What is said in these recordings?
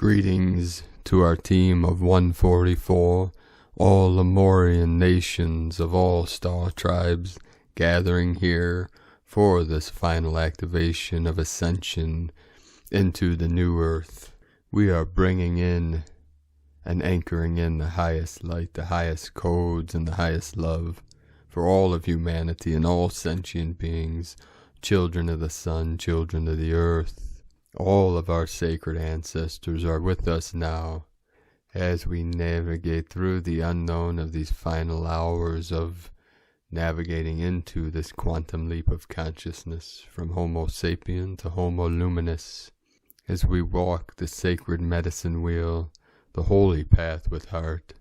Greetings to our team of 144, all Lemurian nations of all star tribes gathering here for this final activation of ascension into the new earth. We are bringing in and anchoring in the highest light, the highest codes, and the highest love for all of humanity and all sentient beings, children of the sun, children of the earth. All of our sacred ancestors are with us now as we navigate through the unknown of these final hours of navigating into this quantum leap of consciousness from Homo sapien to Homo luminous, as we walk the sacred medicine wheel, the holy path with heart.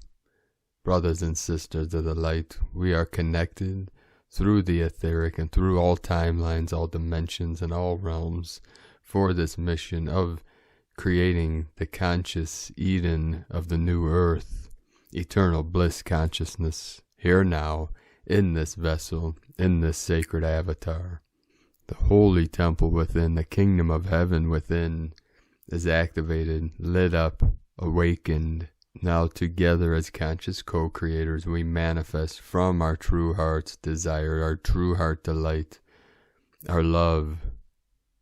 Brothers and sisters of the light, we are connected through the etheric and through all timelines, all dimensions, and all realms for this mission of creating the conscious Eden of the new earth, eternal bliss consciousness, here now, in this vessel, in this sacred avatar. The holy temple within, the kingdom of heaven within, is activated, lit up, awakened. Now together as conscious co-creators, we manifest from our true heart's desire, our true heart delight, our love,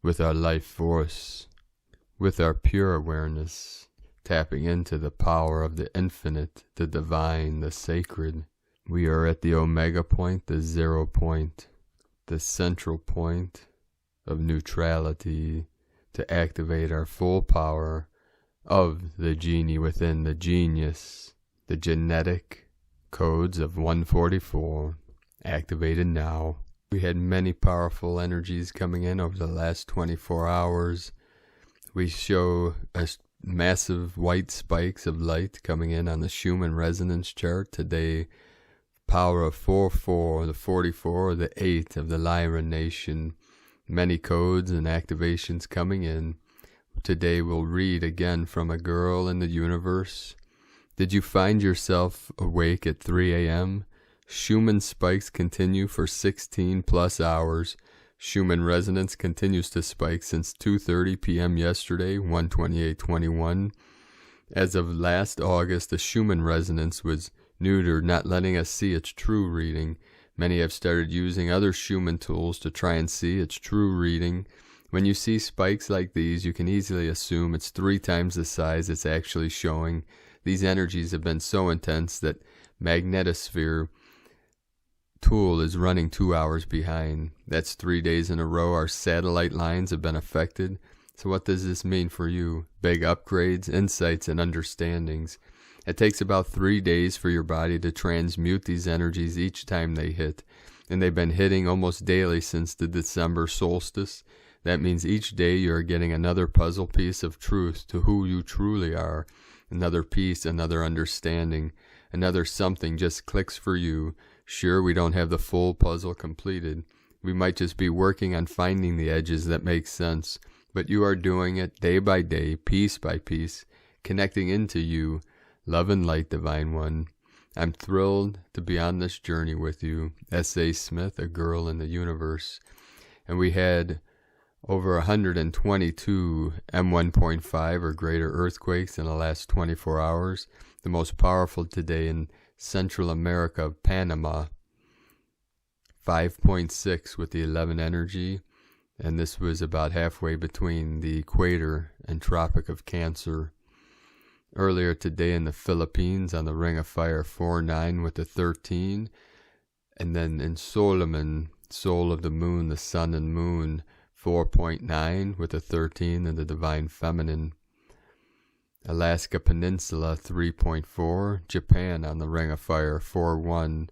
with our life force, with our pure awareness, tapping into the power of the infinite, the divine, the sacred. We are at the omega point, the 0 point, the central point of neutrality to activate our full power of the genie within, the genius, the genetic codes of 144, activated now. We had many powerful energies coming in over the last 24 hours. We show massive white spikes of light coming in on the Schumann resonance chart today. Power of 4-4, the 44, the 8 of the Lyra nation. Many codes and activations coming in. Today we'll read again from a girl in the universe. Did you find yourself awake at 3 a.m.? Schumann spikes continue for 16 plus hours. Schumann resonance continues to spike since 2:30 p.m. yesterday, 1/28/21. As of last August, the Schumann resonance was neutered, not letting us see its true reading. Many have started using other Schumann tools to try and see its true reading. When you see spikes like these, you can easily assume it's 3 times the size it's actually showing. These energies have been so intense that magnetosphere tool is running 2 hours behind. That's 3 days in a row our satellite lines have been affected. So what does this mean for you? Big upgrades, insights, and understandings. It takes about 3 days for your body to transmute these energies each time they hit. And they've been hitting almost daily since the December solstice. That means each day you're getting another puzzle piece of truth to who you truly are. Another piece, another understanding, another something just clicks for you. Sure, we don't have the full puzzle completed. We might just be working on finding the edges that make sense. But you are doing it day by day, piece by piece, connecting into you, love and light, Divine One. I'm thrilled to be on this journey with you. S.A. Smith, a girl in the universe. And we had over 122 M1.5 or greater earthquakes in the last 24 hours. The most powerful today in Central America, Panama, 5.6 with the 11 energy, and this was about halfway between the equator and Tropic of Cancer. Earlier today in the Philippines on the Ring of Fire, 4-9 with the 13, and then in Solomon, Soul of the Moon, the Sun and Moon, 4.9 with the 13 and the Divine Feminine. Alaska Peninsula 3.4, Japan on the Ring of Fire 4-1,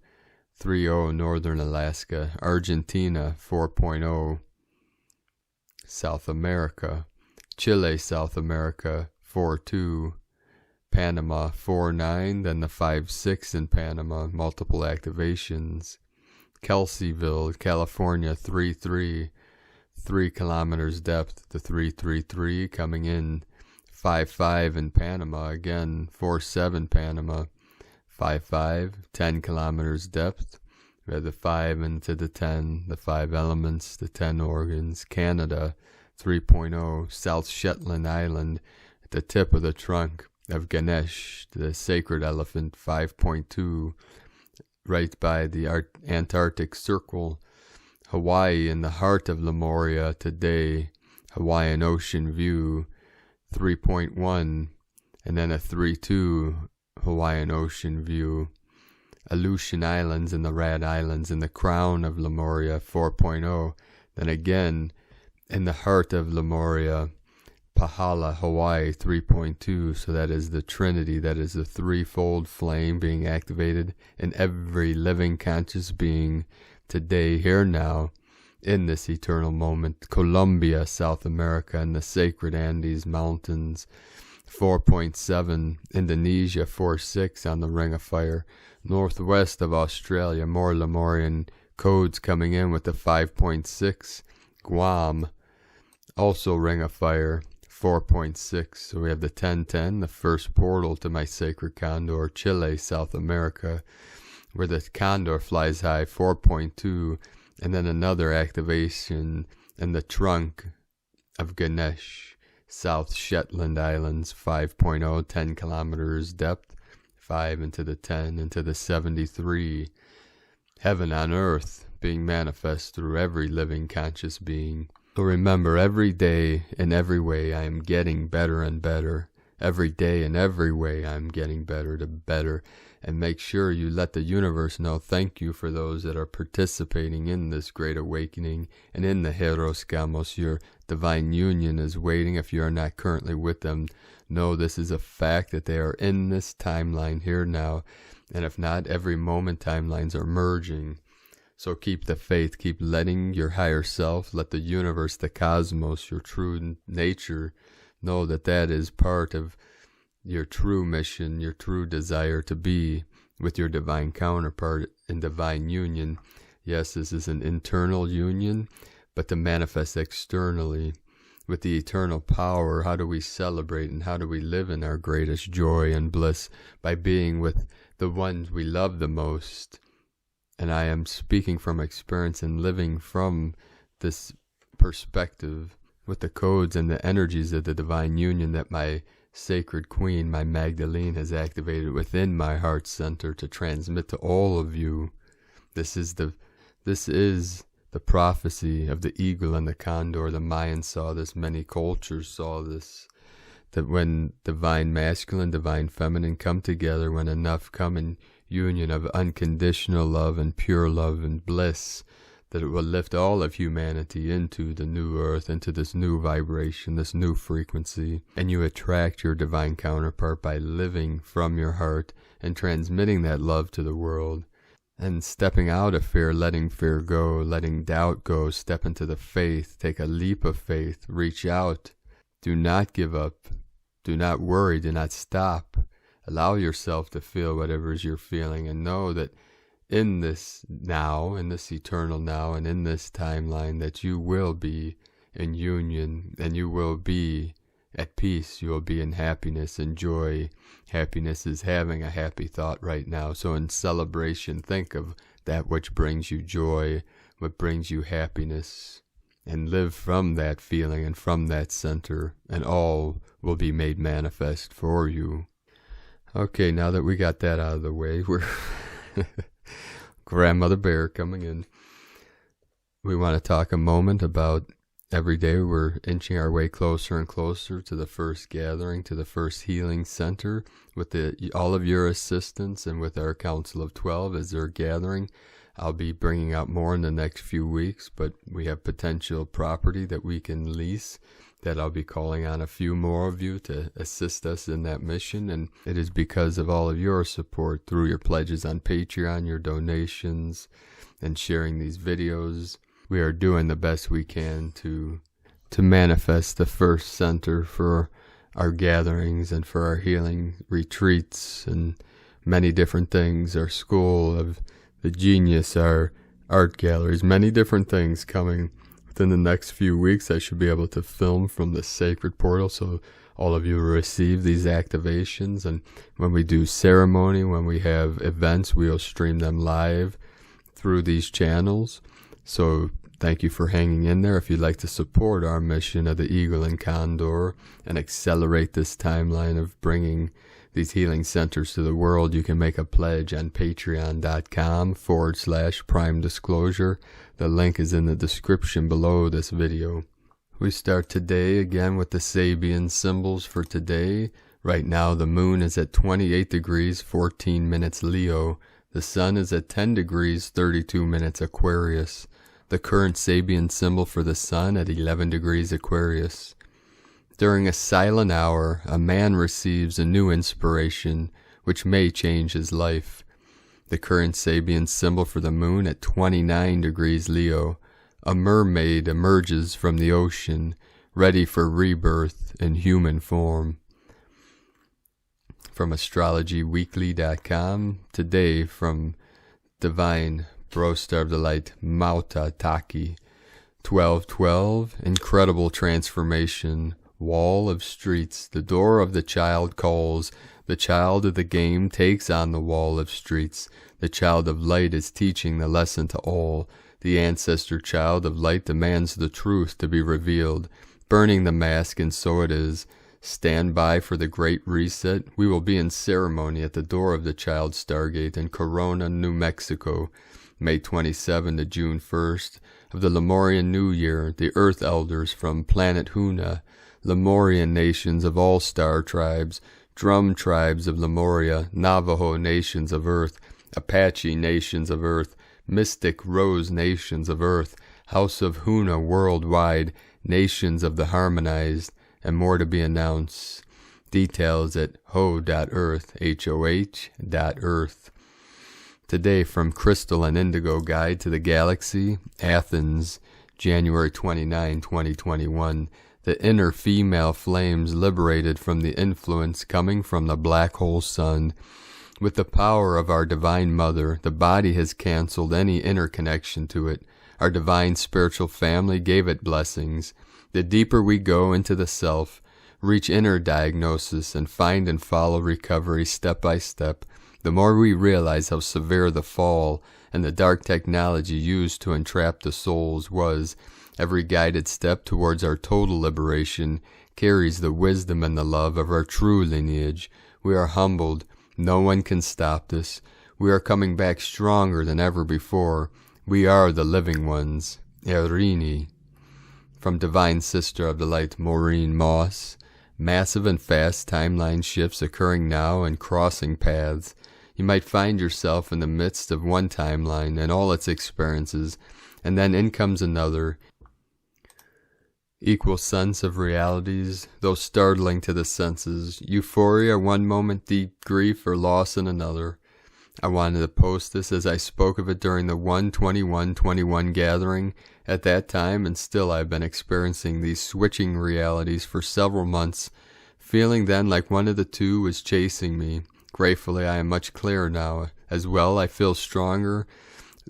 3-0 Northern Alaska, Argentina 4.0, South America, Chile, South America 4-2, Panama 4-9, then the 5-6 in Panama, multiple activations, Kelseyville, California 3-3, 3 kilometers depth to 333 coming in. 5-5 in Panama, again 4-7 Panama, 5-5, 10 kilometers depth. We have the 5 into the 10, the 5 elements, the 10 organs. Canada 3.0, South Shetland Island, the tip of the trunk of Ganesh, the sacred elephant, 5.2, right by the Antarctic Circle. Hawaii in the heart of Lemuria today, Hawaiian Ocean view, 3.1, and then a 3.2 Hawaiian Ocean view. Aleutian Islands and the Rat Islands in the crown of Lemuria, 4.0. Then again, in the heart of Lemuria, Pahala, Hawaii, 3.2. So that is the Trinity, that is the threefold flame being activated in every living conscious being today, here, now, in this eternal moment. Colombia, South America, and the sacred Andes Mountains, 4.7. Indonesia, 4.6 on the Ring of Fire. Northwest of Australia, more Lemurian codes coming in with the 5.6. Guam, also Ring of Fire, 4.6. So we have the 1010, the first portal to my sacred condor. Chile, South America, where the condor flies high, 4.2. And then another activation in the trunk of Ganesh, South Shetland Islands, 5.0, 10 kilometers depth. 5 into the 10 into the 73. Heaven on earth being manifest through every living conscious being. So remember, every day in every way I am getting better and better. Every day in every way I am getting better to better. And make sure you let the universe know thank you for those that are participating in this great awakening and in the Heros Gamos. Your divine union is waiting. If you are not currently with them, know this is a fact that they are in this timeline here now. And if not, every moment timelines are merging. So keep the faith. Keep letting your higher self, let the universe, the cosmos, your true nature, know that that is part of your true mission, your true desire to be with your divine counterpart in divine union. Yes, this is an internal union, but to manifest externally with the eternal power. How do we celebrate and how do we live in our greatest joy and bliss? By being with the ones we love the most. And I am speaking from experience and living from this perspective with the codes and the energies of the divine union that my sacred queen, my Magdalene, has activated within my heart center to transmit to all of you. This is the prophecy of the eagle and the condor. The Mayans saw this, many cultures saw this, that when divine masculine, divine feminine come together, when enough come in union of unconditional love and pure love and bliss, that it will lift all of humanity into the new earth, into this new vibration, this new frequency. And you attract your divine counterpart by living from your heart and transmitting that love to the world. And stepping out of fear, letting fear go, letting doubt go, step into the faith, take a leap of faith, reach out. Do not give up. Do not worry. Do not stop. Allow yourself to feel whatever is you're feeling, and know that in this now, in this eternal now, and in this timeline, that you will be in union, and you will be at peace. You will be in happiness and joy. Happiness is having a happy thought right now. So in celebration, think of that which brings you joy, what brings you happiness, and live from that feeling and from that center, and all will be made manifest for you. Okay, now that we got that out of the way, we're Grandmother Bear coming in. We want to talk a moment about every day we're inching our way closer and closer to the first gathering, to the first healing center, with all of your assistance and with our Council of 12 as they're gathering. I'll be bringing out more in the next few weeks, but we have potential property that we can lease that I'll be calling on a few more of you to assist us in that mission. And it is because of all of your support through your pledges on Patreon, your donations, and sharing these videos. We are doing the best we can to manifest the first center for our gatherings and for our healing retreats and many different things, our school of the genius, our art galleries, many different things coming. Within the next few weeks, I should be able to film from the sacred portal, so all of you will receive these activations. And when we do ceremony, when we have events, we'll stream them live through these channels. So Thank you for hanging in there. If you'd like to support our mission of the Eagle and Condor and accelerate this timeline of bringing these healing centers to the world, you can make a pledge on patreon.com/prime disclosure. The link is in the description below this video. We start today again with the Sabian symbols for today. Right now the moon is at 28 degrees 14 minutes Leo. The sun is at 10 degrees 32 minutes Aquarius. The current Sabian symbol for the sun at 11 degrees Aquarius. During a silent hour, a man receives a new inspiration, which may change his life. The current Sabian symbol for the moon at 29 degrees Leo. A mermaid emerges from the ocean, ready for rebirth in human form. From astrologyweekly.com, today from Divine Brostar of the Light, Mauta Taki, 1212, incredible transformation, wall of streets, the door of the child calls, the child of the game takes on the wall of streets, the child of light is teaching the lesson to all, the ancestor child of light demands the truth to be revealed, burning the mask, and so it is. Stand by for the great reset. We will be in ceremony at the door of the child Stargate in Corona, New Mexico, May 27 to June 1st of the Lemurian New Year. The Earth Elders from planet Huna, Lemurian nations of all star tribes, Drum tribes of Lemuria, Navajo nations of Earth, Apache nations of Earth, Mystic Rose nations of Earth, House of Huna worldwide, nations of the harmonized, and more to be announced. Details at ho.earth, hoh.earth. Today from Crystal and Indigo Guide to the Galaxy, Athens, January 29, 2021. The inner female flames liberated from the influence coming from the black hole sun. With the power of our Divine Mother, the body has canceled any interconnection to it. Our divine spiritual family gave it blessings. The deeper we go into the self, reach inner diagnosis, and find and follow recovery step by step, the more we realize how severe the fall and the dark technology used to entrap the souls was. Every guided step towards our total liberation carries the wisdom and the love of our true lineage. We are humbled. No one can stop this. We are coming back stronger than ever before. We are the living ones. Erini. From Divine Sister of the Light, Maureen Moss. Massive and fast timeline shifts occurring now and crossing paths. You might find yourself in the midst of one timeline and all its experiences, and then in comes another. Equal sense of realities, though startling to the senses. Euphoria one moment, deep grief or loss in another. I wanted to post this as I spoke of it during the 1/21/21 gathering at that time, and still I've been experiencing these switching realities for several months, feeling then like one of the two was chasing me. Gratefully I am much clearer now. As well, I feel stronger.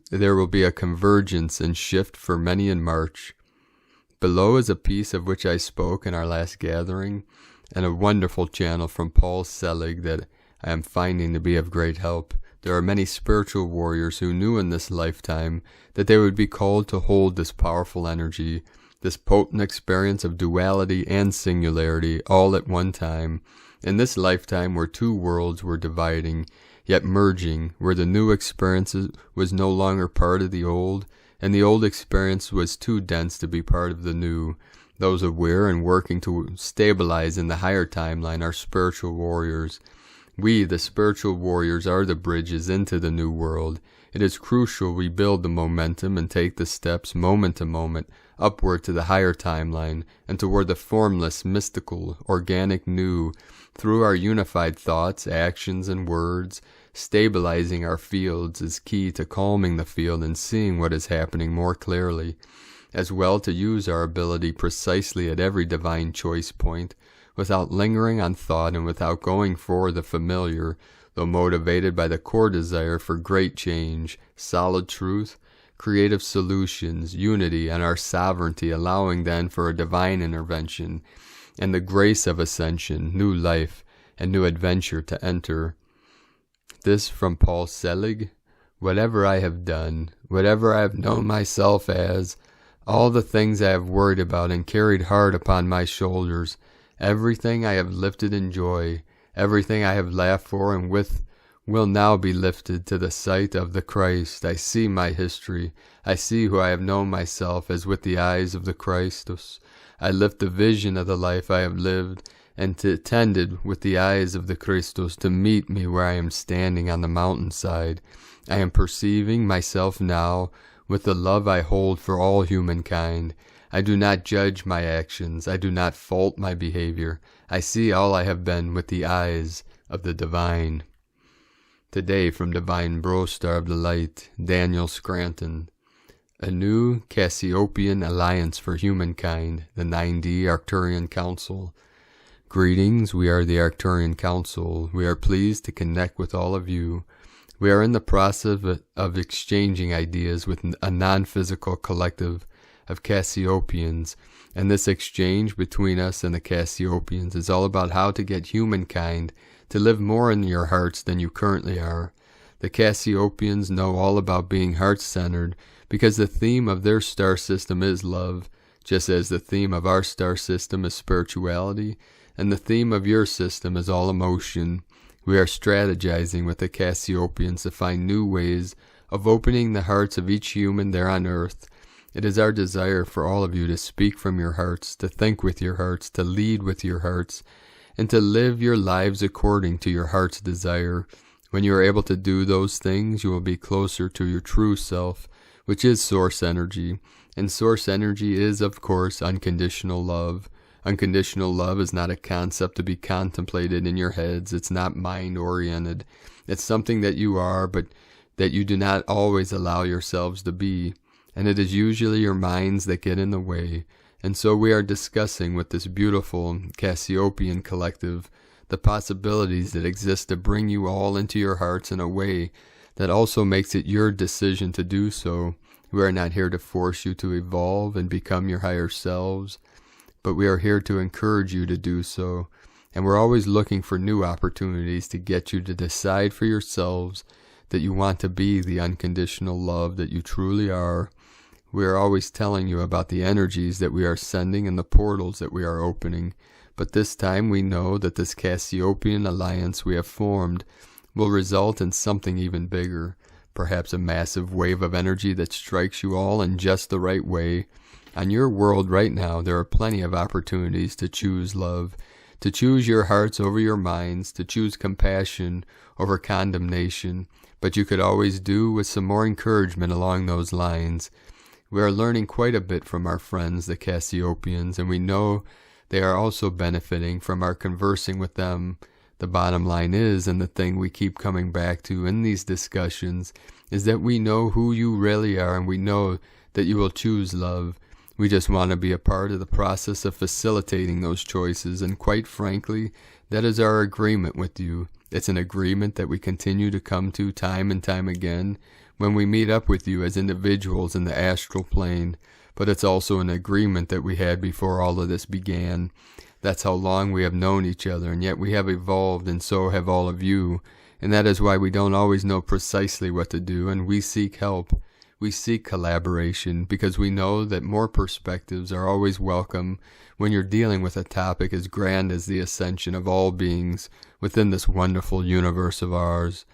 There will be a convergence and shift for many in March. Below is a piece of which I spoke in our last gathering, and a wonderful channel from Paul Selig that I am finding to be of great help. There are many spiritual warriors who knew in this lifetime that they would be called to hold this powerful energy, this potent experience of duality and singularity all at one time. In this lifetime where two worlds were dividing, yet merging, where the new experience was no longer part of the old, and the old experience was too dense to be part of the new. Those aware and working to stabilize in the higher timeline are spiritual warriors. We, the spiritual warriors, are the bridges into the new world. It is crucial we build the momentum and take the steps moment to moment upward to the higher timeline and toward the formless, mystical, organic new through our unified thoughts, actions, and words. Stabilizing our fields is key to calming the field and seeing what is happening more clearly, as well to use our ability precisely at every divine choice point, without lingering on thought and without going for the familiar, though motivated by the core desire for great change, solid truth, creative solutions, unity, and our sovereignty, allowing then for a divine intervention, and the grace of ascension, new life, and new adventure to enter. This from Paul Selig. Whatever I have done, whatever I have known myself as, All the things I have worried about and carried hard upon my shoulders, everything I have lifted in joy, everything I have laughed for and with, will now be lifted to the sight of the Christ. I see my history. I see who I have known myself as with the eyes of the Christus. I lift the vision of the life I have lived, and tended with the eyes of the Christus to meet me where I am standing on the mountainside. I am perceiving myself now with the love I hold for all humankind. I do not judge my actions. I do not fault my behavior. I see all I have been with the eyes of the divine. Today, from Divine Bro-Star of the Light, Daniel Scranton. A new Cassiopean alliance for humankind, the 9D Arcturian Council. Greetings, we are the Arcturian Council. We are pleased to connect with all of you. We are in the process of exchanging ideas with a non-physical collective of Cassiopeans, and this exchange between us and the Cassiopeans is all about how to get humankind to live more in your hearts than you currently are. The Cassiopeans know all about being heart-centered because the theme of their star system is love, just as the theme of our star system is spirituality, and the theme of your system is all emotion. We are strategizing with the Cassiopeans to find new ways of opening the hearts of each human there on earth. It is our desire for all of you to speak from your hearts, to think with your hearts, to lead with your hearts, and to live your lives according to your heart's desire. When you are able to do those things, you will be closer to your true self, which is source energy. And source energy is, of course, unconditional love. Unconditional love is not a concept to be contemplated in your heads. It's not mind-oriented. It's something that you are, but that you do not always allow yourselves to be. And it is usually your minds that get in the way. And so we are discussing with this beautiful Cassiopean collective the possibilities that exist to bring you all into your hearts in a way that also makes it your decision to do so. We are not here to force you to evolve and become your higher selves, but we are here to encourage you to do so. And we're always looking for new opportunities to get you to decide for yourselves that you want to be the unconditional love that you truly are. We are always telling you about the energies that we are sending and the portals that we are opening. But this time we know that this Cassiopean alliance we have formed will result in something even bigger. Perhaps a massive wave of energy that strikes you all in just the right way. On your world right now, there are plenty of opportunities to choose love, to choose your hearts over your minds, to choose compassion over condemnation. But you could always do with some more encouragement along those lines. We are learning quite a bit from our friends, the Cassiopeans, and we know they are also benefiting from our conversing with them. The bottom line is, and the thing we keep coming back to in these discussions, is that we know who you really are, and we know that you will choose love. We just want to be a part of the process of facilitating those choices, and quite frankly, that is our agreement with you. It's an agreement that we continue to come to time and time again when we meet up with you as individuals in the astral plane, but it's also an agreement that we had before all of this began. That's how long we have known each other, and yet we have evolved, and so have all of you, and that is why we don't always know precisely what to do, and we seek help. We seek collaboration because we know that more perspectives are always welcome when you're dealing with a topic as grand as the ascension of all beings within this wonderful universe of ours.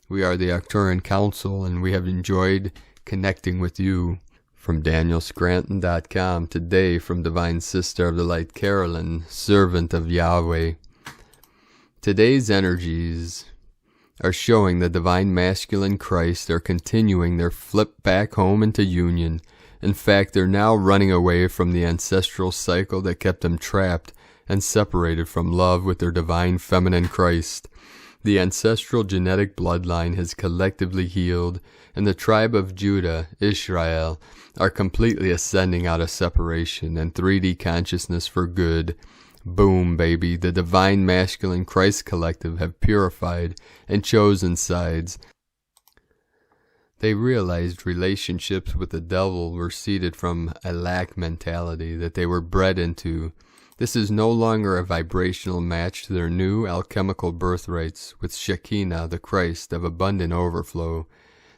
We are the Arcturian Council, and we have enjoyed connecting with you. From DanielScranton.com, today from Divine Sister of the Light Carolyn, Servant of Yahweh. Today's energies are showing the Divine Masculine Christ are continuing their flip back home into union. In fact, they're now running away from the ancestral cycle that kept them trapped and separated from love with their Divine Feminine Christ. The ancestral genetic bloodline has collectively healed, and the tribe of Judah, Israel, are completely ascending out of separation and 3D consciousness for good. Boom, baby, the Divine Masculine Christ Collective have purified and chosen sides. They realized relationships with the devil were seeded from a lack mentality that they were bred into. This is no longer a vibrational match to their new alchemical birthrights with Shekinah, the Christ of abundant overflow.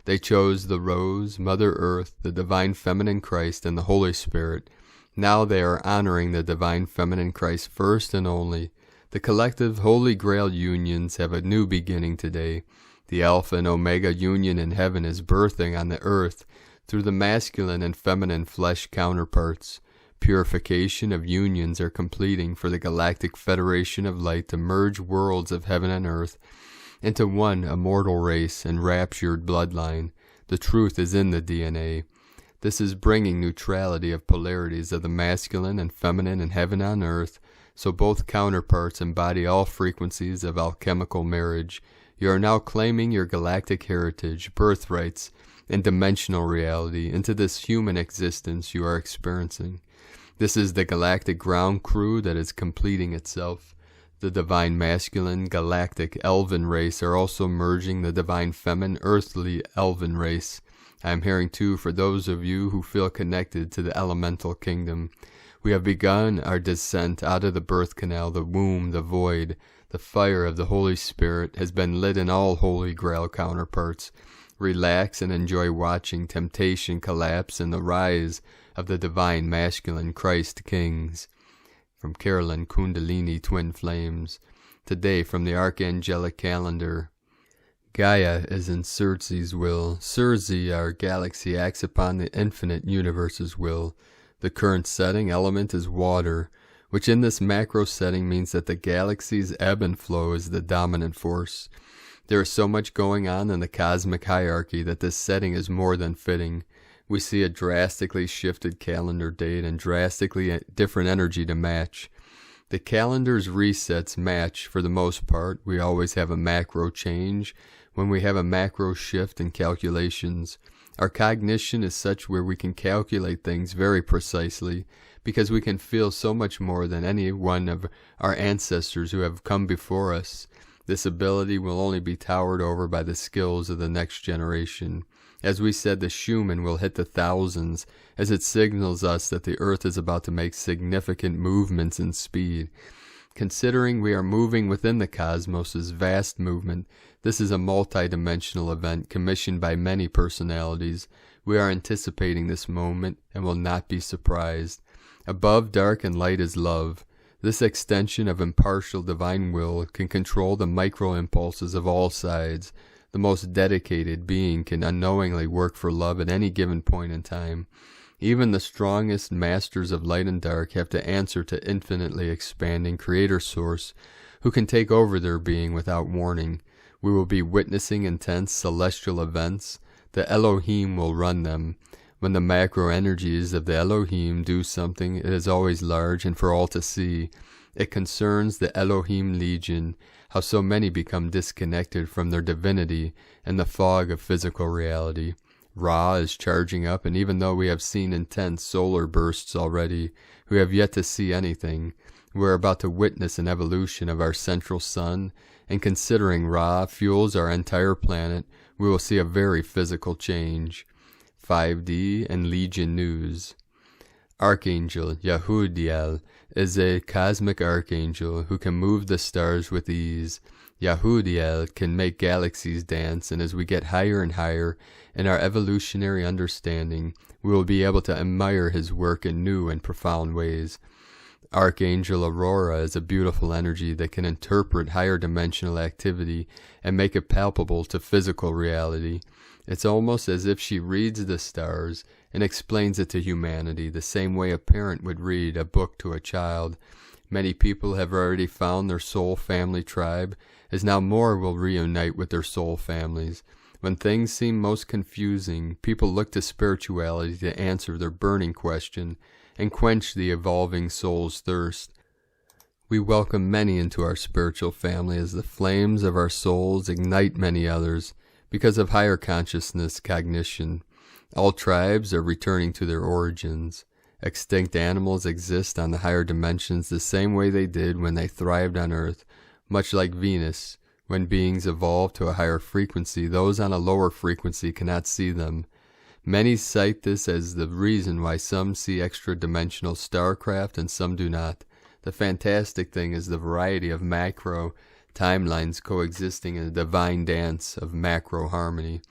They chose the Rose, Mother Earth, the Divine Feminine Christ, and the Holy Spirit. Now they are honoring the Divine Feminine Christ first and only. The collective Holy Grail unions have a new beginning today. The Alpha and Omega union in heaven is birthing on the earth through the masculine and feminine flesh counterparts. Purification of unions are completing for the Galactic Federation of Light to merge worlds of heaven and earth into one immortal race and raptured bloodline. The truth is in the DNA. This is bringing neutrality of polarities of the masculine and feminine in heaven on earth, so both counterparts embody all frequencies of alchemical marriage. You are now claiming your galactic heritage, birthrights, and dimensional reality into this human existence you are experiencing. This is the galactic ground crew that is completing itself. The divine masculine galactic elven race are also merging the divine feminine earthly elven race. I am hearing too for those of you who feel connected to the elemental kingdom. We have begun our descent out of the birth canal, the womb, the void. The fire of the Holy Spirit has been lit in all Holy Grail counterparts. Relax and enjoy watching temptation collapse and the rise of the divine masculine Christ kings. From Carolyn Kundalini Twin Flames. Today from the Archangelic Calendar. Gaia is in Circe's will. Circe, our galaxy, acts upon the infinite universe's will. The current setting element is water, which in this macro setting means that the galaxy's ebb and flow is the dominant force. There is so much going on in the cosmic hierarchy that this setting is more than fitting. We see a drastically shifted calendar date and drastically different energy to match. The calendar's resets match for the most part. We always have a macro change when we have a macro shift in calculations. Our cognition is such where we can calculate things very precisely because we can feel so much more than any one of our ancestors who have come before us. This ability will only be towered over by the skills of the next generation. As we said, the Schumann will hit the thousands as it signals us that the Earth is about to make significant movements in speed. Considering we are moving within the cosmos' vast movement, this is a multi-dimensional event commissioned by many personalities. We are anticipating this moment and will not be surprised. Above dark and light is love. This extension of impartial divine will can control the micro-impulses of all sides. The most dedicated being can unknowingly work for love at any given point in time. Even the strongest masters of light and dark have to answer to infinitely expanding Creator Source, who can take over their being without warning. We will be witnessing intense celestial events. The Elohim will run them. When the macro energies of the Elohim do something, it is always large and for all to see. It concerns the Elohim Legion, how so many become disconnected from their divinity in the fog of physical reality. Ra is charging up, and even though we have seen intense solar bursts already, we have yet to see anything. We are about to witness an evolution of our central sun, and considering Ra fuels our entire planet, we will see a very physical change. 5D and Legion News. Archangel Yahudiel is a cosmic archangel who can move the stars with ease. Yahudiel can make galaxies dance, and as we get higher and higher in our evolutionary understanding, we will be able to admire his work in new and profound ways. Archangel Aurora is a beautiful energy that can interpret higher dimensional activity and make it palpable to physical reality. It's almost as if she reads the stars and explains it to humanity, the same way a parent would read a book to a child. Many people have already found their soul family tribe, as now more will reunite with their soul families. When things seem most confusing, people look to spirituality to answer their burning question and quench the evolving soul's thirst. We welcome many into our spiritual family as the flames of our souls ignite many others because of higher consciousness cognition. All tribes are returning to their origins. Extinct animals exist on the higher dimensions the same way they did when they thrived on Earth, much like Venus. When beings evolve to a higher frequency, those on a lower frequency cannot see them. Many cite this as the reason why some see extra-dimensional starcraft and some do not. The fantastic thing is the variety of macro timelines coexisting in a divine dance of macro harmony.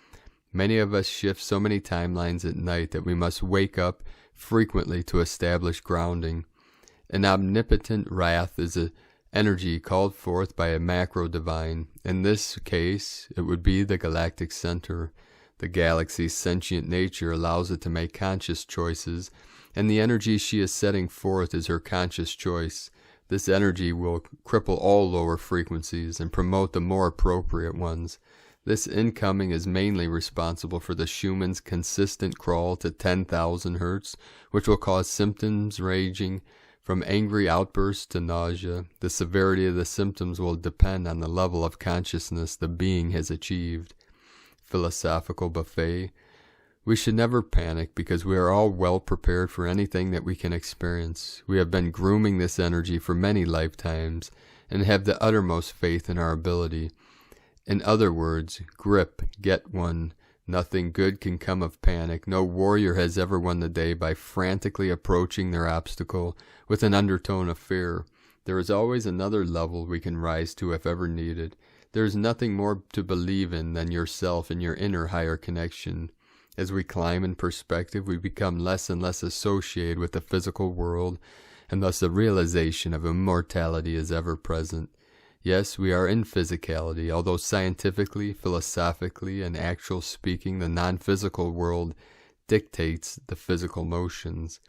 Many of us shift so many timelines at night that we must wake up frequently to establish grounding. An omnipotent wrath is an energy called forth by a macro divine. In this case, it would be the galactic center. The galaxy's sentient nature allows it to make conscious choices, and the energy she is setting forth is her conscious choice. This energy will cripple all lower frequencies and promote the more appropriate ones. This incoming is mainly responsible for the Schumann's consistent crawl to 10,000 Hz, which will cause symptoms ranging from angry outbursts to nausea. The severity of the symptoms will depend on the level of consciousness the being has achieved. Philosophical buffet. We should never panic because we are all well prepared for anything that we can experience. We have been grooming this energy for many lifetimes and have the uttermost faith in our ability. In other words, grip, get one. Nothing good can come of panic. No warrior has ever won the day by frantically approaching their obstacle with an undertone of fear. There is always another level we can rise to if ever needed. There is nothing more to believe in than yourself and your inner higher connection. As we climb in perspective, we become less and less associated with the physical world, and thus the realization of immortality is ever present. Yes, we are in physicality, although scientifically, philosophically, and actual speaking, the non-physical world dictates the physical motions.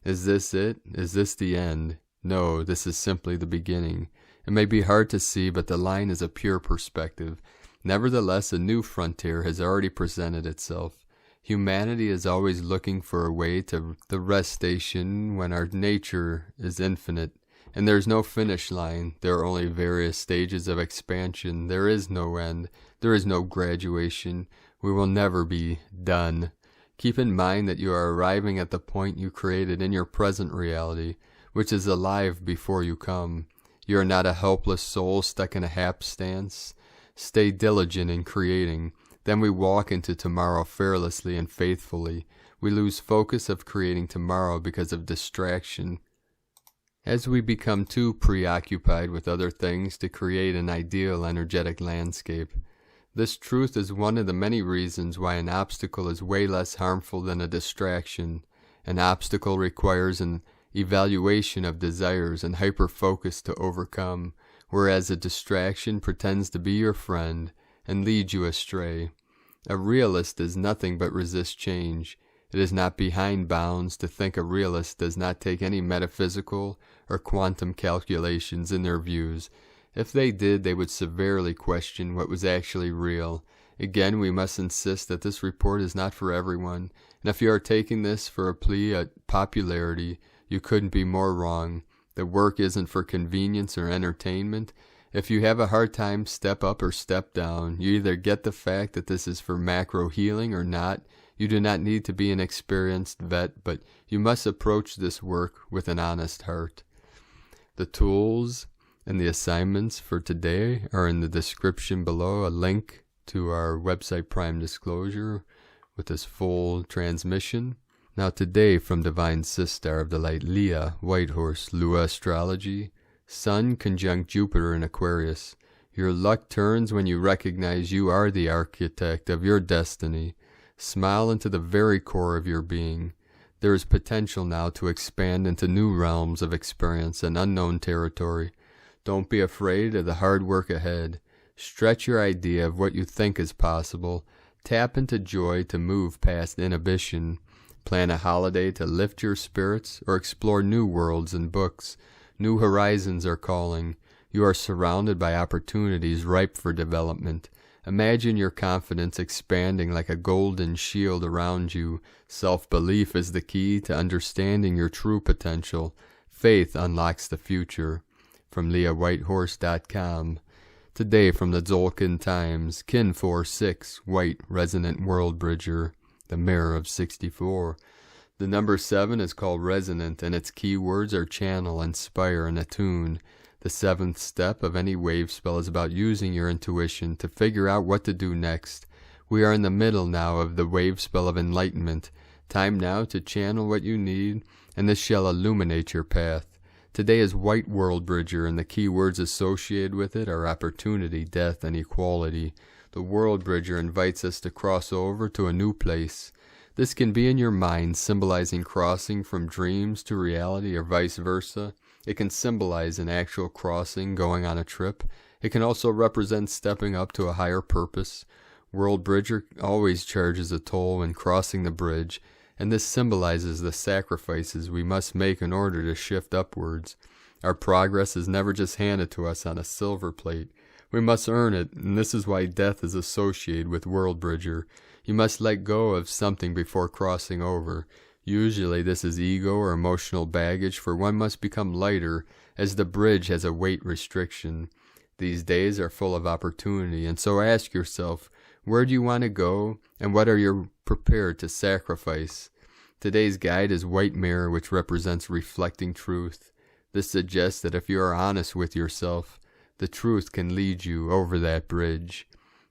Is this it? Is this the end? No, this is simply the beginning. It may be hard to see, but the line is a pure perspective. Nevertheless, a new frontier has already presented itself. Humanity is always looking for a way to the rest station when our nature is infinite. And there is no finish line. There are only various stages of expansion. There is no end. There is no graduation. We will never be done. Keep in mind that you are arriving at the point you created in your present reality, which is alive before you come. You are not a helpless soul stuck in a hapstance. Stay diligent in creating. Then we walk into tomorrow fearlessly and faithfully. We lose focus of creating tomorrow because of distraction. As we become too preoccupied with other things to create an ideal energetic landscape. This truth is one of the many reasons why an obstacle is way less harmful than a distraction. An obstacle requires an evaluation of desires and hyper-focus to overcome, whereas a distraction pretends to be your friend and leads you astray. A realist does nothing but resist change. It is not behind bounds to think a realist does not take any metaphysical or quantum calculations in their views. If they did, they would severely question what was actually real. Again, we must insist that this report is not for everyone, and if you are taking this for a plea at popularity, you couldn't be more wrong. The work isn't for convenience or entertainment. If you have a hard time, step up or step down. You either get the fact that this is for macro healing or not. You do not need to be an experienced vet, but you must approach this work with an honest heart. The tools and the assignments for today are in the description below. A link to our website Prime Disclosure with this full transmission. Now today from Divine Sister of the Light Leah, Whitehorse, Lua Astrology, Sun conjunct Jupiter in Aquarius. Your luck turns when you recognize you are the architect of your destiny. Smile into the very core of your being. There is potential now to expand into new realms of experience and unknown territory. Don't be afraid of the hard work ahead. Stretch your idea of what you think is possible. Tap into joy to move past inhibition. Plan a holiday to lift your spirits or explore new worlds and books. New horizons are calling. You are surrounded by opportunities ripe for development. Imagine your confidence expanding like a golden shield around you. Self-belief is the key to understanding your true potential. Faith unlocks the future. From LeahWhitehorse.com. Today from the Tzolkin Times, Kin 4-6, White Resonant World Bridger, the Mirror of 64. The number 7 is called Resonant, and its keywords are channel, inspire, and attune. The 7th step of any wave spell is about using your intuition to figure out what to do next. We are in the middle now of the wave spell of enlightenment. Time now to channel what you need, and this shall illuminate your path. Today is White World Bridger, and the key words associated with it are opportunity, death, and equality. The World Bridger invites us to cross over to a new place. This can be in your mind, symbolizing crossing from dreams to reality or vice versa. It can symbolize an actual crossing, going on a trip. It can also represent stepping up to a higher purpose. World Bridger always charges a toll when crossing the bridge, and this symbolizes the sacrifices we must make in order to shift upwards. Our progress is never just handed to us on a silver plate. We must earn it, and this is why death is associated with World Bridger. You must let go of something before crossing over. Usually this is ego or emotional baggage, for one must become lighter, as the bridge has a weight restriction. These days are full of opportunity, and so ask yourself, where do you want to go, and what are you prepared to sacrifice? Today's guide is White Mirror, which represents reflecting truth. This suggests that if you are honest with yourself, the truth can lead you over that bridge.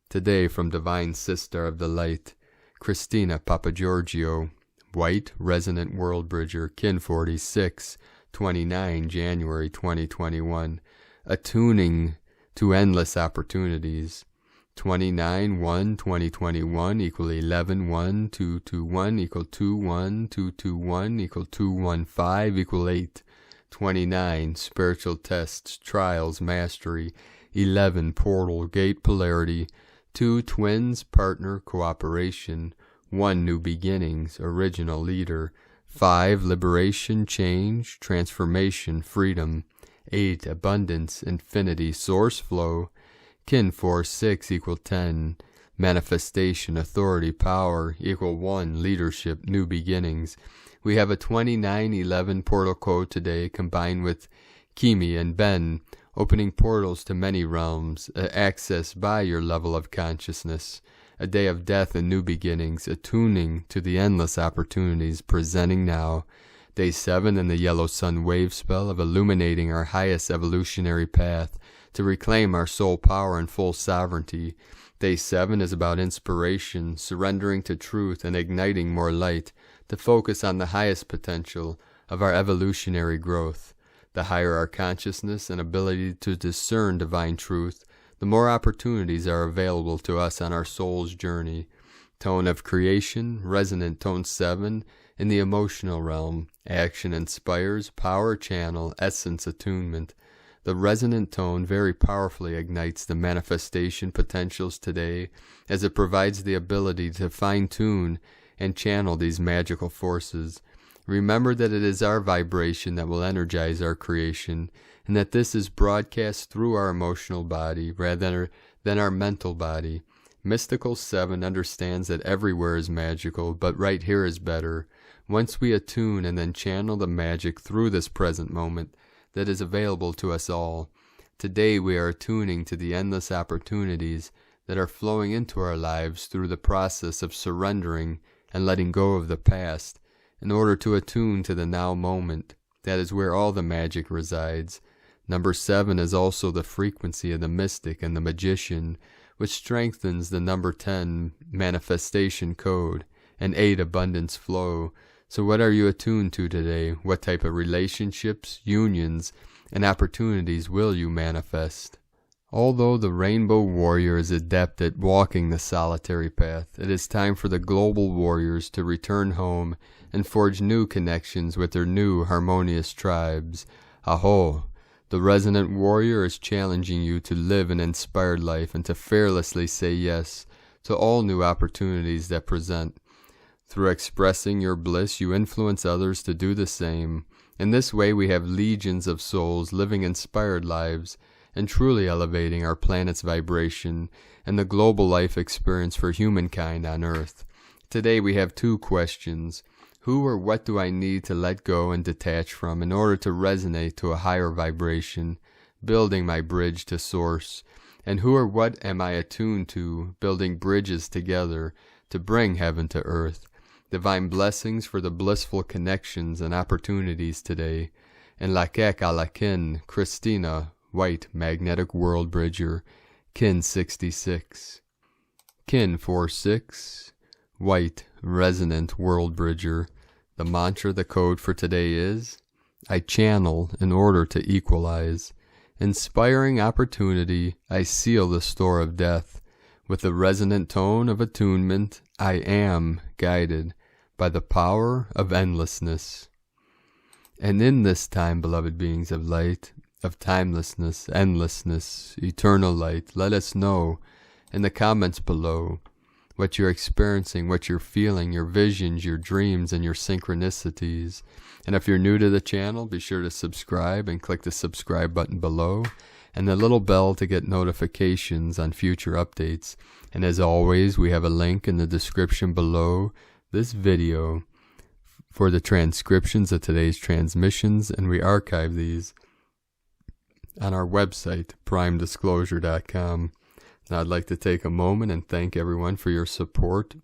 Today, from Divine Sister of the Light, Christina Papagiorgio, White Resonant World Bridger, Kin 46, 29 January 2021, attuning to endless opportunities. 29-1-2021 equal 11-1-221 equal 2-1-221 equal 215 equal 8. 29 spiritual tests, trials, mastery. 11 portal, gate, polarity. 2 twins, partner, cooperation. 1 new beginnings, original leader. 5 liberation, change, transformation, freedom. 8 abundance, infinity, source flow. Kin 4-6 equal 10, manifestation, authority, power equal 1, leadership, new beginnings. We have a 2911 portal code today, combined with Kimi and Ben, opening portals to many realms, accessed by your level of consciousness. A day of death and new beginnings, attuning to the endless opportunities presenting now. Day 7 in the yellow sun wave spell of illuminating our highest evolutionary path, to reclaim our soul power and full sovereignty. Day 7 is about inspiration, surrendering to truth and igniting more light, to focus on the highest potential of our evolutionary growth. The higher our consciousness and ability to discern divine truth, the more opportunities are available to us on our soul's journey. Tone of creation, resonant tone 7, in the emotional realm. Action inspires, power channel, essence attunement. The resonant tone very powerfully ignites the manifestation potentials today, as it provides the ability to fine-tune and channel these magical forces. Remember that it is our vibration that will energize our creation, and that this is broadcast through our emotional body rather than our mental body. Mystical 7 understands that everywhere is magical, but right here is better. Once we attune and then channel the magic through this present moment, that is available to us all. Today we are attuning to the endless opportunities that are flowing into our lives through the process of surrendering and letting go of the past, in order to attune to the now moment. That is where all the magic resides. Number 7 is also the frequency of the mystic and the magician, which strengthens the number 10 manifestation code and 8 abundance flow. So what are you attuned to today? What type of relationships, unions, and opportunities will you manifest? Although the Rainbow Warrior is adept at walking the solitary path, it is time for the global warriors to return home and forge new connections with their new harmonious tribes. Aho! The resonant warrior is challenging you to live an inspired life and to fearlessly say yes to all new opportunities that present. Through expressing your bliss, you influence others to do the same. In this way, we have legions of souls living inspired lives and truly elevating our planet's vibration and the global life experience for humankind on Earth. Today, we have 2 questions. Who or what do I need to let go and detach from in order to resonate to a higher vibration, building my bridge to Source? And who or what am I attuned to, building bridges together to bring heaven to earth? Divine blessings for the blissful connections and opportunities today. And Lakek Alakin, Christina, White Magnetic World Bridger, Kin 66. Kin 46, White Resonant World Bridger. The mantra, the code for today is, I channel in order to equalize. Inspiring opportunity, I seal the store of death. With the resonant tone of attunement, I am guided by the power of endlessness. And in this time, beloved beings of light, of timelessness, endlessness, eternal light, let us know in the comments below what you're experiencing, what you're feeling, your visions, your dreams, and your synchronicities. And if you're new to the channel, be sure to subscribe and click the subscribe button below and the little bell to get notifications on future updates. And as always, we have a link in the description below this video for the transcriptions of today's transmissions, and we archive these on our website, primedisclosure.com. Now I'd like to take a moment and thank everyone for your support,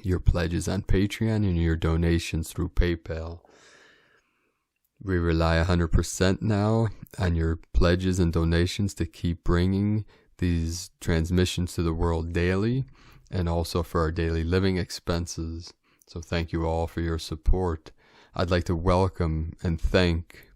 your pledges on Patreon, and your donations through PayPal. We rely 100% now on your pledges and donations to keep bringing these transmissions to the world daily, and also for our daily living expenses. So thank you all for your support. I'd like to welcome and thank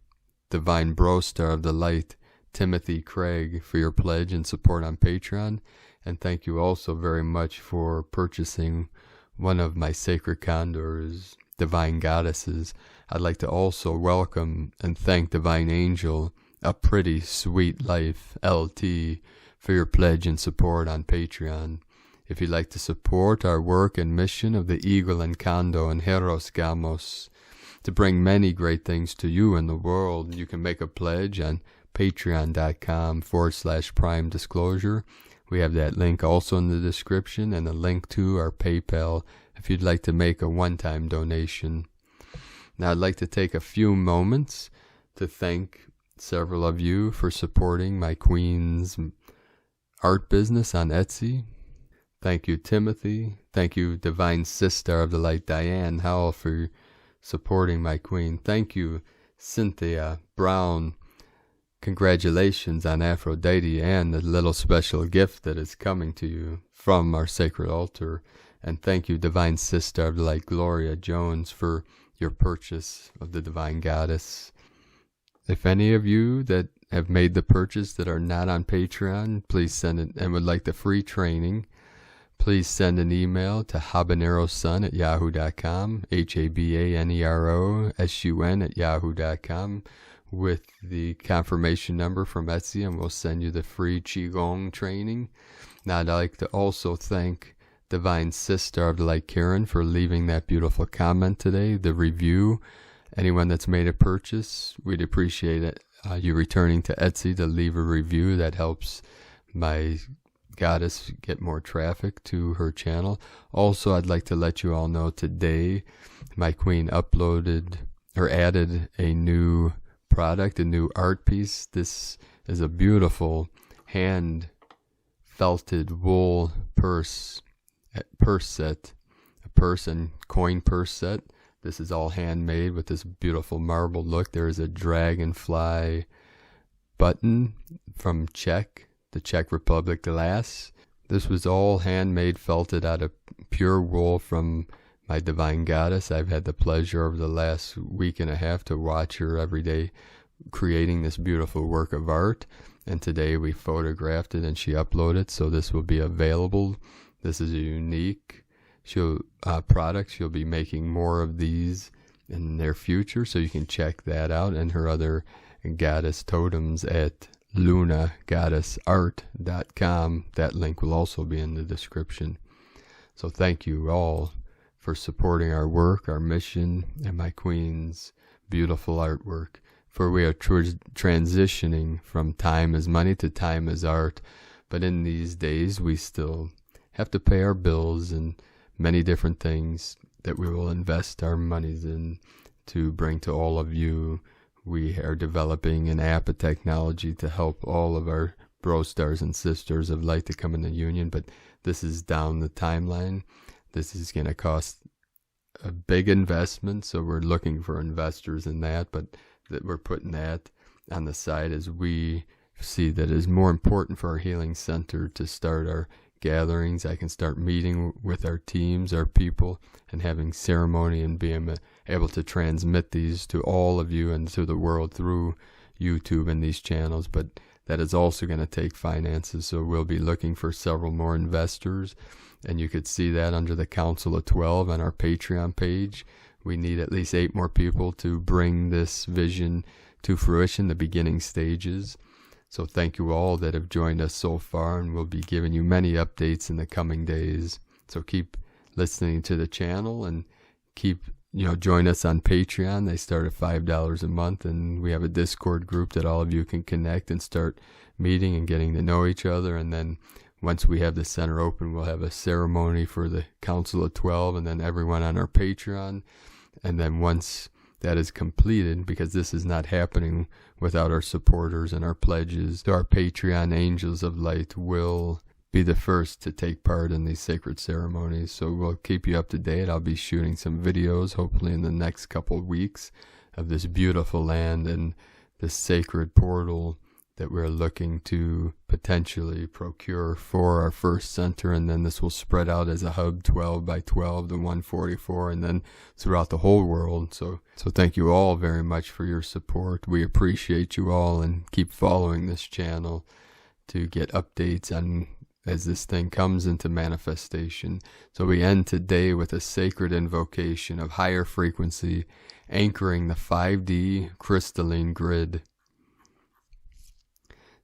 Divine Brostar of the Light, Timothy Craig, for your pledge and support on Patreon. And thank you also very much for purchasing one of my sacred condors, Divine Goddesses. I'd like to also welcome and thank Divine Angel, A Pretty Sweet Life, LT, for your pledge and support on Patreon. If you'd like to support our work and mission of the Eagle and Kondo and Heros Gamos to bring many great things to you in the world, you can make a pledge on patreon.com/prime disclosure. We have that link also in the description, and a link to our PayPal if you'd like to make a one-time donation. Now I'd like to take a few moments to thank several of you for supporting my Queen's art business on Etsy. Thank you, Timothy. Thank you, Divine Sister of the Light, Diane Howell, for supporting my Queen. Thank you, Cynthia Brown. Congratulations on Aphrodite and the little special gift that is coming to you from our sacred altar. And thank you, Divine Sister of the Light, Gloria Jones, for your purchase of the Divine Goddess. If any of you that have made the purchase that are not on Patreon, please send it, and would like the free training, please send an email to habanerosun@yahoo.com, habanerosun@yahoo.com, with the confirmation number from Etsy, and we'll send you the free Qigong training. Now I'd like to also thank Divine Sister of the Light, Karen, for leaving that beautiful comment today, the review. Anyone that's made a purchase, we'd appreciate it. You returning to Etsy to leave a review. That helps my goddess get more traffic to her channel. Also, I'd like to let you all know today my Queen uploaded or added a new product, a new art piece. This is a beautiful hand felted wool purse set, a purse and coin purse set. This is all handmade with this beautiful marble look. There is a dragonfly button from the Czech Republic glass. This was all handmade, felted out of pure wool from my Divine Goddess. I've had the pleasure over the last week and a half to watch her every day creating this beautiful work of art, and today we photographed it and she uploaded, so this will be available. This is a unique product. She'll be making more of these in the near future, so you can check that out and her other goddess totems at lunagoddessart.com. That link will also be in the description. So thank you all for supporting our work, our mission, and my Queen's beautiful artwork. For we are transitioning from time as money to time as art. But in these days, we still have to pay our bills and many different things that we will invest our monies in to bring to all of you. We are developing an app, a technology to help all of our bro stars and sisters of light to come into union. But this is down the timeline. This is going to cost a big investment, so we're looking for investors in that, but that we're putting that on the side as we see that it is more important for our healing center to start our gatherings. I can start meeting with our teams, our people, and having ceremony and being able to transmit these to all of you and to the world through YouTube and these channels. But that is also going to take finances, so we'll be looking for several more investors, and you could see that under the Council of 12 on our Patreon page. We need at least 8 more people to bring this vision to fruition, the beginning stages. So thank you all that have joined us so far, and we'll be giving you many updates in the coming days. So keep listening to the channel and join us on Patreon. They start at $5 a month, and we have a Discord group that all of you can connect and start meeting and getting to know each other. And then once we have the center open, we'll have a ceremony for the Council of 12 and then everyone on our Patreon. And then once that is completed, because this is not happening without our supporters and our pledges, our Patreon Angels of Light will be the first to take part in these sacred ceremonies. So we'll keep you up to date. I'll be shooting some videos, hopefully in the next couple of weeks, of this beautiful land and this sacred portal that we're looking to potentially procure for our first center, and then this will spread out as a hub 12 by 12 to 144, and then throughout the whole world. So thank you all very much for your support. We appreciate you all, and keep following this channel to get updates on as this thing comes into manifestation. So we end today with a sacred invocation of higher frequency, anchoring the 5D crystalline grid.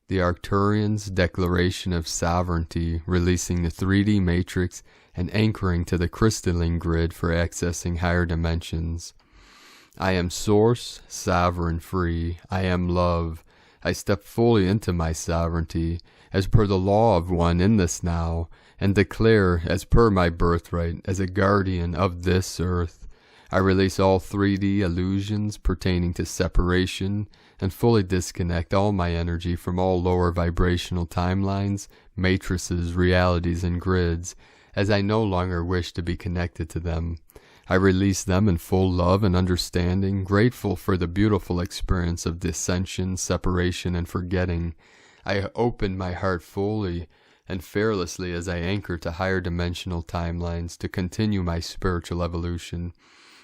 The Arcturian's declaration of sovereignty, releasing the 3D matrix and anchoring to the crystalline grid for accessing higher dimensions. I am source, sovereign, free. I am love. I step fully into my sovereignty, as per the law of one in this now, and declare, as per my birthright, as a guardian of this earth. I release all 3D illusions pertaining to separation, and fully disconnect all my energy from all lower vibrational timelines, matrices, realities, and grids, as I no longer wish to be connected to them. I release them in full love and understanding, grateful for the beautiful experience of dissension, separation, and forgetting. I open my heart fully and fearlessly as I anchor to higher dimensional timelines to continue my spiritual evolution.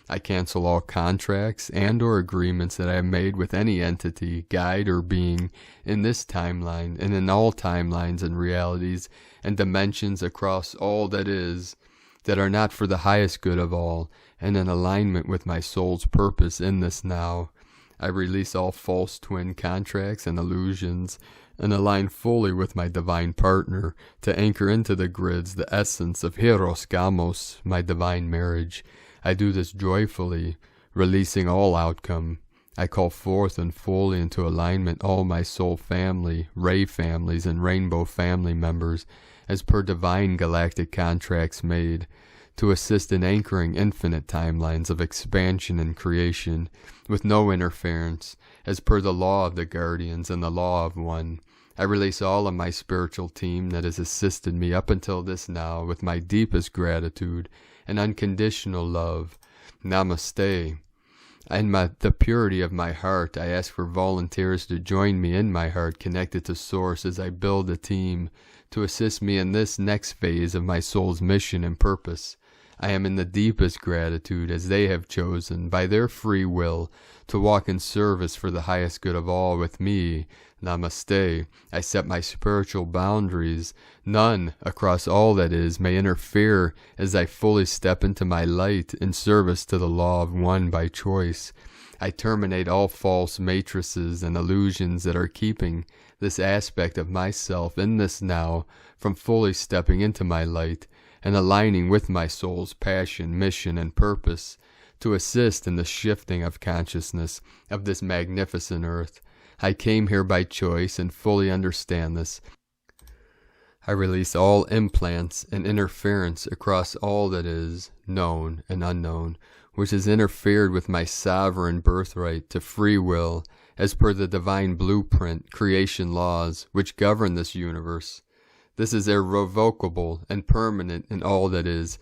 I cancel all contracts and or agreements that I have made with any entity, guide, or being in this timeline and in all timelines and realities and dimensions across all that is, that are not for the highest good of all and in alignment with my soul's purpose in this now. I release all false twin contracts and illusions and align fully with my divine partner to anchor into the grids the essence of Hieros Gamos, my divine marriage. I do this joyfully, releasing all outcome. I call forth and fully into alignment all my soul family, ray families, and rainbow family members, as per divine galactic contracts made, to assist in anchoring infinite timelines of expansion and creation, with no interference, as per the law of the guardians and the law of one. I release all of my spiritual team that has assisted me up until this now with my deepest gratitude and unconditional love. Namaste. In the purity of my heart, I ask for volunteers to join me in my heart connected to Source as I build a team to assist me in this next phase of my soul's mission and purpose. I am in the deepest gratitude as they have chosen, by their free will, to walk in service for the highest good of all with me. Namaste. I set my spiritual boundaries. None, across all that is, may interfere as I fully step into my light in service to the law of one by choice. I terminate all false matrices and illusions that are keeping this aspect of myself in this now from fully stepping into my light and aligning with my soul's passion, mission, and purpose to assist in the shifting of consciousness of this magnificent earth. I came here by choice and fully understand this. I release all implants and interference across all that is, known and unknown, which has interfered with my sovereign birthright to free will, as per the divine blueprint, creation laws, which govern this universe. This is irrevocable and permanent in all that is.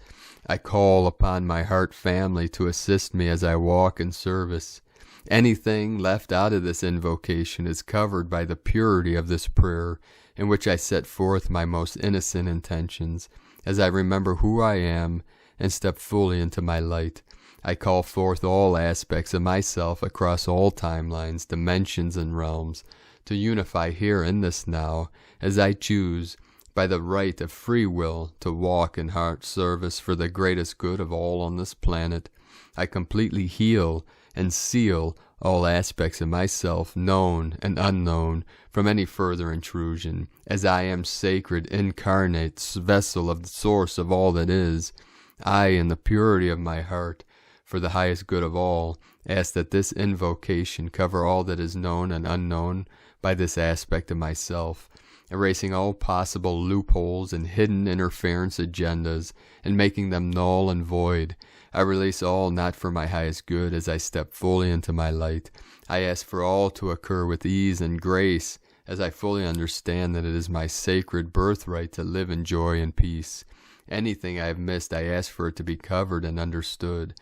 I call upon my heart family to assist me as I walk in service. Anything left out of this invocation is covered by the purity of this prayer in which I set forth my most innocent intentions, as I remember who I am and step fully into my light. I call forth all aspects of myself across all timelines, dimensions, and realms, to unify here in this now, as I choose, by the right of free will, to walk in heart service for the greatest good of all on this planet. I completely heal and seal all aspects of myself, known and unknown, from any further intrusion, as I am sacred, incarnate vessel of the source of all that is. I, in the purity of my heart, for the highest good of all, ask that this invocation cover all that is known and unknown by this aspect of myself, erasing all possible loopholes and hidden interference agendas, and making them null and void. I release all not for my highest good as I step fully into my light. I ask for all to occur with ease and grace, as I fully understand that it is my sacred birthright to live in joy and peace. Anything I have missed, I ask for it to be covered and understood.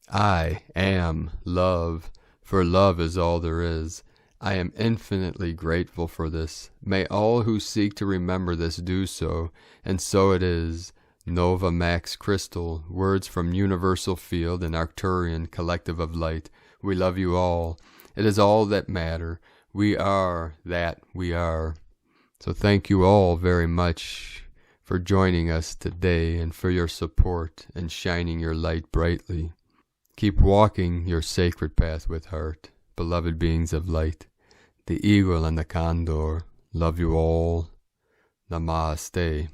I am love, for love is all there is. I am infinitely grateful for this. May all who seek to remember this do so, and so it is. Nova Max Crystal, words from Universal Field and Arcturian Collective of Light. We love you all. It is all that matter. We are that we are. So thank you all very much for joining us today and for your support and shining your light brightly. Keep walking your sacred path with heart, beloved beings of light. The eagle and the condor love you all. Namaste.